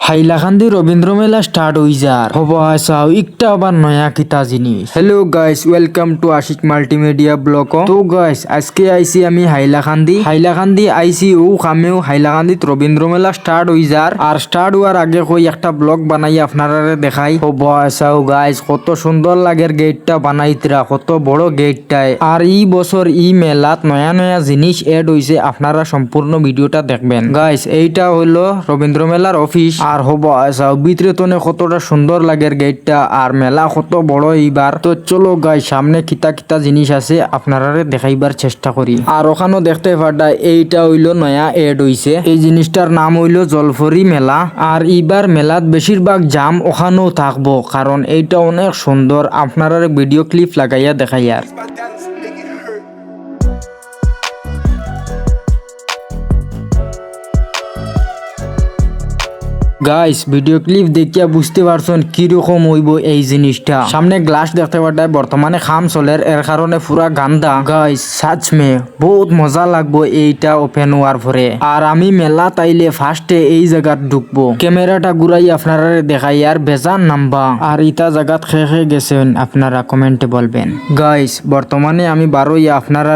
হাইলাকান্দি রবীন্দ্র মেলা স্টার্ট হই যার হব চাও একটা আবার নয়া কিতা জিনিস। Hello guys, welcome to Ashik multimedia blog. তো গাইস আজকে আইছি আমি হাইলাকান্দি আইছি ও খামেও হাইলাকান্দিত রবীন্দ্র মেলা স্টার্ট হই যার। আর স্টার্ট হওয়ার আগে কই একটা ব্লগ বানাই আপনারা দেখাই। হব চাও গাইস কত সুন্দর লাগের গেটটা বানাইতরা, কত বড় গেটটায়। আর এই বছর এই মেলাত নয়া নয়া জিনিস এড হইছে, আপনারা সম্পূর্ণ ভিডিওটা দেখবেন গাইস। এইটা হইলো রবীন্দ্র মেলার অফিস। আর হব চাও ভিতরে তো কতটা সুন্দর লাগের গেটটা, আর মেলা কত বড় এইবার। তো চলো গাইস সামনে কিতা কিতা জিনিস আছে আপনারা দেখাইবার চেষ্টা করি। আর ওখানেও দেখতে পাডা এইটা হইলো নয়া এড হইছে, এই জিনিসটার নাম হইলো জলফরি মেলা। আর এইবার মেলাত বেশিরভাগ জাম ওখানেও থাকবো, কারণ এইটা অনেক সুন্দর। আপনারা ভিডিও ক্লিপ লাগাইয়া দেখাইয়ার। গাইস ভিডিও ক্লিপ দেখিয়া বুঝতে পারছেন কিরকম হইব এই জিনিসটা। সামনে গ্লাস দেখতে পাঠায়, বর্তমানে খাম চলের, এর কারণে পুরা গান্দা। গাইস সাচমে বহুত মজা লাগবো এইটা ওপেন হওয়ার পরে। আর আমি মেলা তাইলে ফার্স্টে এই জায়গাত ঢুকবো, ক্যামেরাটা ঘুরাই আপনারা দেখাই আর বেজান নাম্বা। আর ইটা জায়গাত খেয়ে গেছেন আপনারা কমেন্টে বলবেন। গাইস বর্তমানে আমি বারোই আপনারা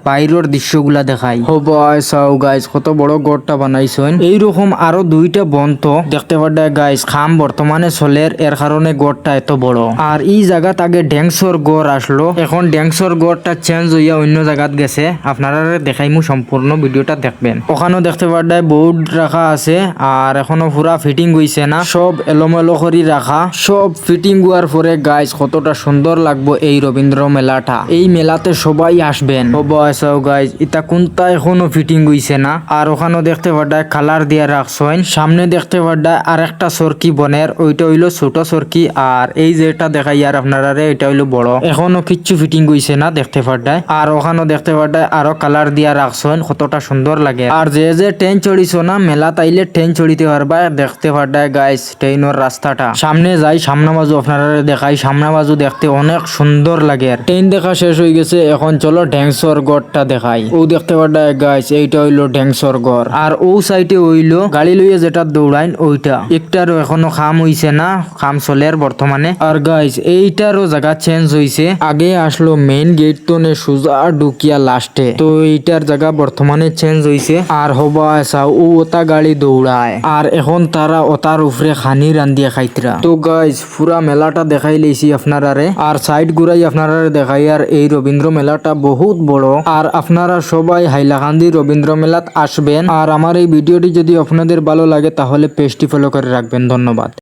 বাইরের দৃশ্যগুলা দেখাই। হব চাও গাইস কত বড় গড়টা বানাইছেন। এইরকম আরো দুইটা বন্ত দেখতে পাডা গাইস, খাম বর্তমানে চলের, এর কারণে গড়টা এত বড়। আর এই জায়গাত আগে ড্যাংসর গড় আসলো, এখন ড্যাংসর গড়টা চেঞ্জ হইয়া অন্য জায়গাত গেছে। আপনারা দেখাইমু, সম্পূর্ণ ভিডিওটা দেখবেন। ওখানেও দেখতে পাডায় বোর্ড রাখা আছে, আর এখনো পুরা ফিটিং হইছে না, সব এলোমেলো করে রাখা। সব ফিটিং হওয়ার পরে গাইস কতটা সুন্দর লাগবো এই রবীন্দ্র মেলাটা। এই মেলাতে সবাই আসবেন। হব আসাও গাইস, এটা কোনটা এখনো ফিটিং হইছে না। আর ওখানেও দেখতে পাডায় কালার দিয়া রাখছেন। সামনে দেখতে পাডায় আর একটা সরকি বনের, ওইটা হইলো ছোট সরকি। আর এই যেটা দেখাই আর আপনারা এটা হইলো বড়, এখনো কিচ্ছু ফিটিং হইছে না দেখতে পাডায়। আর ওখানেও দেখতে পাডায় আরো কালার দিয়া রাখছেন, কতটা সুন্দর লাগে। আর যে যে ট্রেন চড়িছ না মেলা তাইলে ট্রেন চড়িতে পারবা। দেখতে পাডায় গাইস ট্রেনের রাস্তাটা। সামনে যাই, সামনা বাজু আপনারা দেখাই। সামনা বাজু দেখতে অনেক সুন্দর লাগে। ট্রেন দেখা শেষ হয়ে গেছে, এখন চলো ড্যাংসর গড়টা দেখাই। ও দেখতে পাডায় গাইস এইটা হইলো ড্যাংসর গড়। আর ও সাইডে হইলো গাড়ি লইয়া যেটা দৌড়াইন ওইটা। একটারও এখনো খাম হইছে না, খাম চলের বর্তমানে। আর গাইস এইটারও জায়গা চেঞ্জ হইছে, আগে আসলো মেইন গেট তো নে সোজা ঢুকিয়া লাস্টে, তো এইটার জায়গা বর্তমানে চেঞ্জ হইছে। আর হবা আসা ও ওটা গাড়ি দৌড়ায়, আর এখন তারা ওটার উপরে খানি রান্দিয়া খাইতরা। তো গাইস পুরা মেলাটা দেখাই লইছি আপনারারে, আর সাইড ঘুরাই আপনারা দেখাই। আর এই রবীন্দ্র মেলাটা বহুত বড়, আর আপনারা সবাই হাইলাকান্দি রবীন্দ্র মেলাত আসবেন। আর আমার এই ভিডিওটি যদি আপনাদের ভালো লাগে তাহলে পেজটি ফলো করে রাখবেন। ধন্যবাদ।